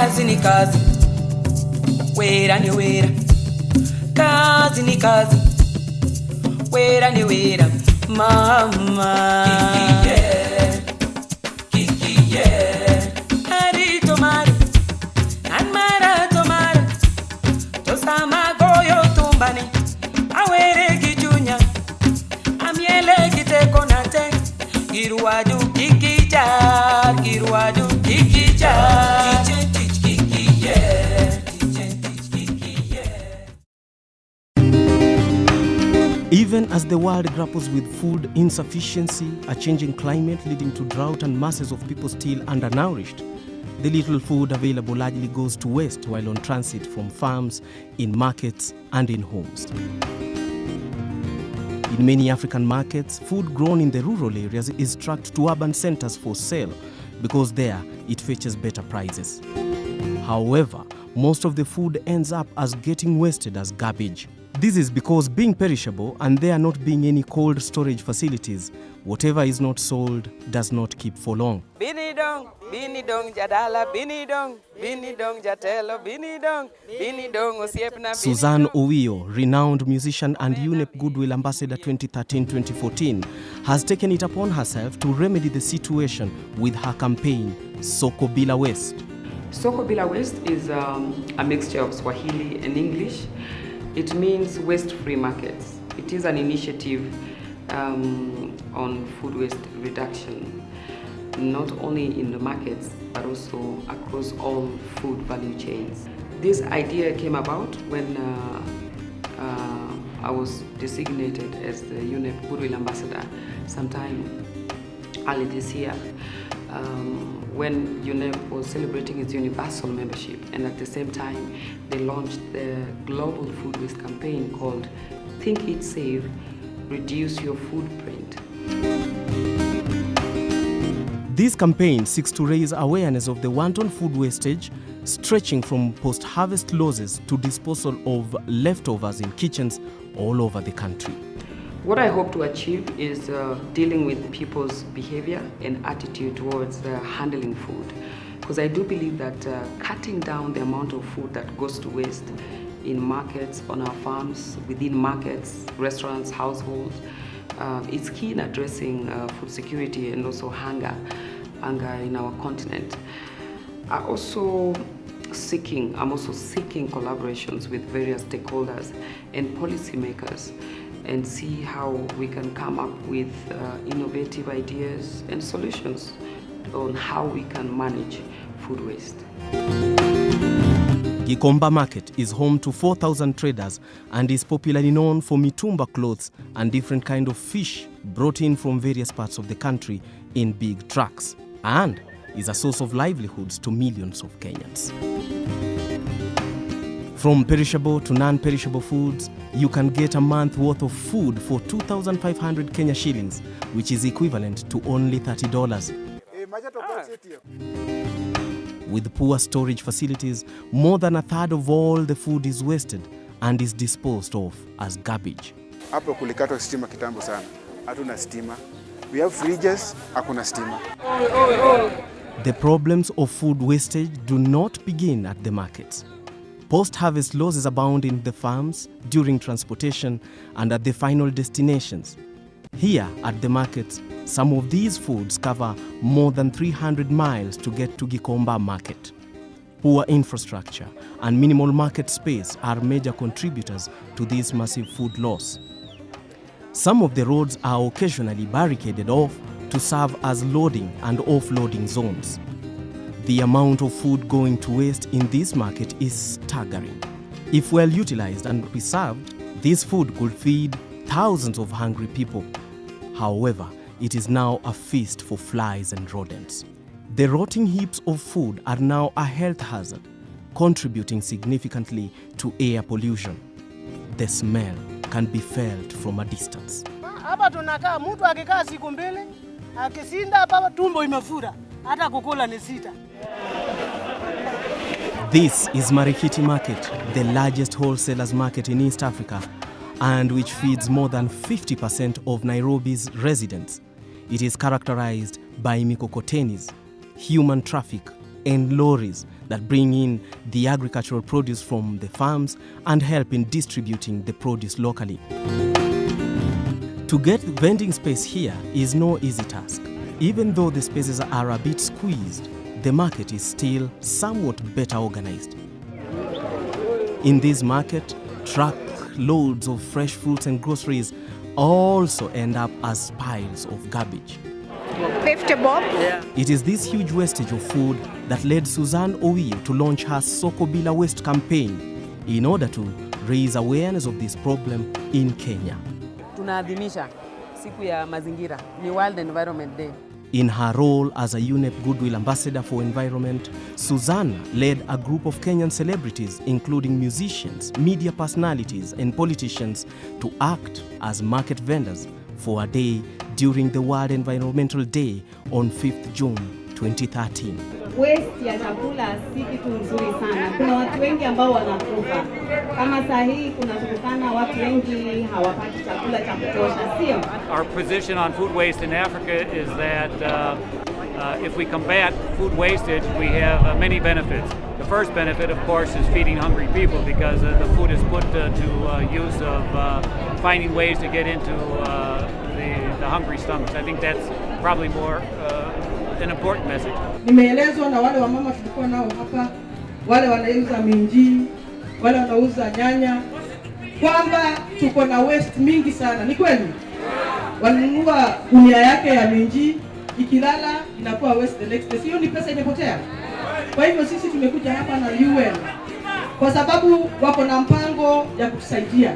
Kazi ni kazi, wera ni wera. Kazi ni kazi, wera ni wera. Mama Kiki yeah, Kiki yeah. Ari tomar, anmara tomar. Tosama goyo tumbani, awere kichunya. Amiele kite konate, giruaju kiki jar, giruaju kiki jar. Even as the world grapples with food insufficiency, a changing climate leading to drought and masses of people still undernourished, the little food available largely goes to waste while on transit from farms, in markets, and in homes. In many African markets, food grown in the rural areas is trucked to urban centers for sale because there it fetches better prices. However, most of the food ends up as getting wasted as garbage. This is because being perishable and there not being any cold storage facilities, whatever is not sold does not keep for long. Bini dong jadala, bini dong jatelo, bini dong osiepna. Suzanne Owio, renowned musician and UNEP Goodwill Ambassador 2013-2014, has taken it upon herself to remedy the situation with her campaign, Soko Bila Waste. Soko Bila Waste is a mixture of Swahili and English. It means waste-free markets. It is an initiative on food waste reduction, not only in the markets, but also across all food value chains. This idea came about when I was designated as the UNEP Goodwill Ambassador sometime early this year, when UNEP was celebrating its universal membership, and at the same time they launched the global food waste campaign called Think Eat Save, Reduce Your Footprint. This campaign seeks to raise awareness of the wanton food wastage, stretching from post-harvest losses to disposal of leftovers in kitchens all over the country. What I hope to achieve is dealing with people's behavior and attitude towards handling food. Because I do believe that cutting down the amount of food that goes to waste in markets, on our farms, within markets, restaurants, households, is key in addressing food security and also hunger in our continent. I'm also seeking collaborations with various stakeholders and policymakers, and see how we can come up with innovative ideas and solutions on how we can manage food waste. Gikomba Market is home to 4,000 traders and is popularly known for mitumba clothes and different kind of fish brought in from various parts of the country in big trucks, and is a source of livelihoods to millions of Kenyans. From perishable to non-perishable foods, you can get a month worth of food for 2,500 Kenya shillings, which is equivalent to only $30. With poor storage facilities, more than a third of all the food is wasted and is disposed of as garbage. Hapo kulikatwa stima kitambo sana. Hatuna stima. We have fridges, hakuna stima. The problems of food wastage do not begin at the markets. Post-harvest losses abound in the farms, during transportation, and at the final destinations. Here at the markets, some of these foods cover more than 300 miles to get to Gikomba Market. Poor infrastructure and minimal market space are major contributors to this massive food loss. Some of the roads are occasionally barricaded off to serve as loading and offloading zones. The amount of food going to waste in this market is staggering. If well utilized and preserved, this food could feed thousands of hungry people. However, it is now a feast for flies and rodents. The rotting heaps of food are now a health hazard, contributing significantly to air pollution. The smell can be felt from a distance. Hapa tunakaa mtu akikaa siku mbili, akisinda hapa tumbo imefura, hata kukula ni sita. This is Marikiti Market, the largest wholesalers market in East Africa, and which feeds more than 50% of Nairobi's residents. It is characterized by mikokotenis, human traffic, and lorries that bring in the agricultural produce from the farms and help in distributing the produce locally. To get vending space here is no easy task. Even though the spaces are a bit squeezed, the market is still somewhat better organized. In this market, truckloads of fresh fruits and groceries also end up as piles of garbage. 50 bob. Yeah. It is this huge wastage of food that led Suzanne Owiyo to launch her Soko Bila waste campaign in order to raise awareness of this problem in Kenya. Tunaadhimisha siku ya mazingira, ni World Environment Day. In her role as a UNEP Goodwill Ambassador for Environment, Susanna led a group of Kenyan celebrities, including musicians, media personalities, and politicians, to act as market vendors for a day during the World Environmental Day on 5th June 2013. Waste ya chakula si kitu nzuri sana. Kuna watu wengi ambao wanakufa. Kama saa hii kunatukana watu wengi hawapati chakula cha kutosha, sio? Our position on food waste in Africa is that if we combat food wastage, we have many benefits. The first benefit, of course, is feeding hungry people because the food is put to use of finding ways to get into the hungry stomachs. I think that's probably more an important message. Nimeelezwa na wale wamama tulikuwa nao hapa, wale wanauza minji, wale wanauza nyanya, kwamba tuko na waste mingi sana. Ni kweli? Wanunua gunia yake ya minji, ikilala inakuwa waste the next day. Hiyo ni pesa imepotea. Kwa hivyo sisi tumekuja hapa na UN kwa sababu wako na mpango ya kutusaidia,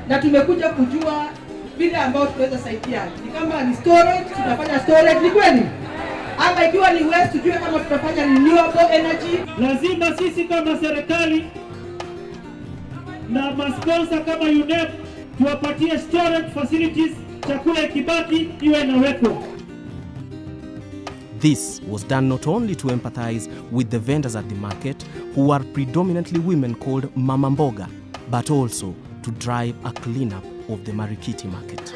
na tumekuja kujua vile ambao tunaweza saidia. Ni kama ni storage, tutafanya storage. Ni kweli? Ama ikiwa ni waste, tujue kama tutafanya renewable energy. Lazima sisi kama serikali na masponsa kama UNEP tuwapatie storage facilities, chakula ikibaki iwe inawekwa. This was done not only to empathize with the vendors at the market, who are predominantly women called Mama Mboga, but also to drive a cleanup of the Marikiti market.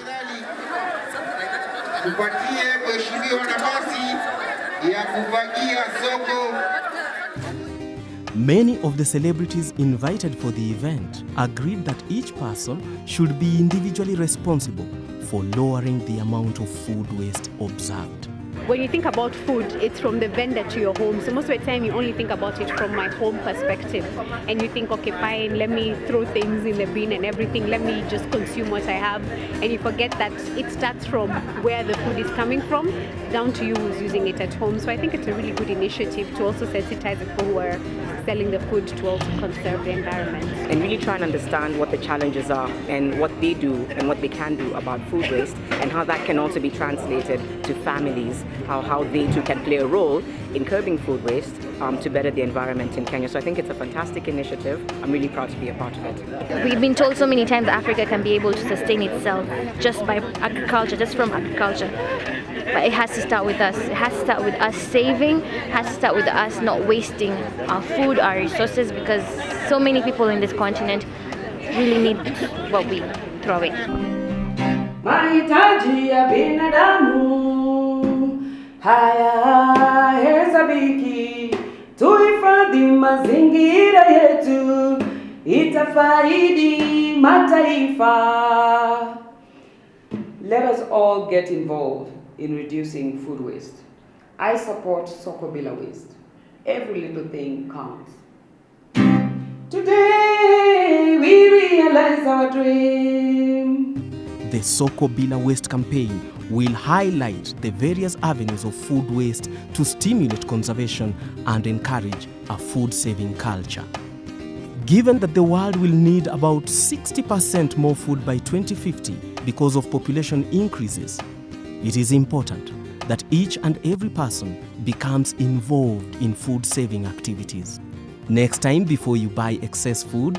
Many of the celebrities invited for the event agreed that each person should be individually responsible for lowering the amount of food waste observed. When you think about food, it's from the vendor to your home. So most of the time you only think about it from my home perspective. And you think, okay, fine, let me throw things in the bin and everything. Let me just consume what I have. And you forget that it starts from where the food is coming from down to you who's using it at home. So I think it's a really good initiative to also sensitize people who are selling the food to also conserve the environment. And really try and understand what the challenges are and what they do and what they can do about food waste and how that can also be translated to families, how they too can play a role in curbing food waste to better the environment in Kenya. So I think it's a fantastic initiative. I'm really proud to be a part of it. We've been told so many times that Africa can be able to sustain itself just by agriculture, just from agriculture. But it has to start with us. It has to start with us saving. It has to start with us not wasting our food, our resources, because so many people in this continent really need what we throw away. Mahitaji ya binadamu hayahesabiki, tuhifadhi mazingira yetu, itafaidi mataifa. Let us all get involved in reducing food waste. I support Soko Bila waste. Every little thing counts. Today we realize our dream. The Soko Bila waste campaign will highlight the various avenues of food waste to stimulate conservation and encourage a food-saving culture. Given that the world will need about 60% more food by 2050 because of population increases, it is important that each and every person becomes involved in food-saving activities. Next time, before you buy excess food,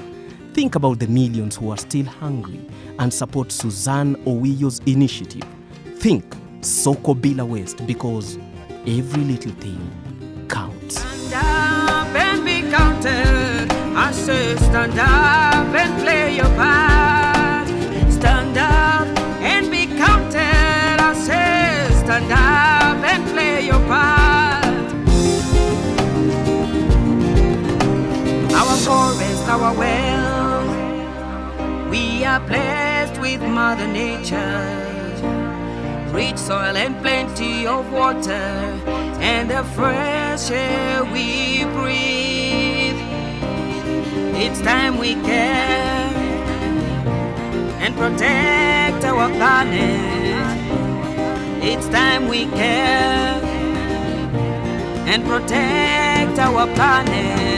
think about the millions who are still hungry and support Suzanne Owiyo's initiative. Think Soko Bila waste, because every little thing counts. Stand up and be counted. I say stand up and play your part. Stand up and be counted. I say stand up and play your part. our wealth. We are blessed with Mother Nature, rich soil and plenty of water, and the fresh air we breathe. It's time we care and protect our planet. It's time we care and protect our planet.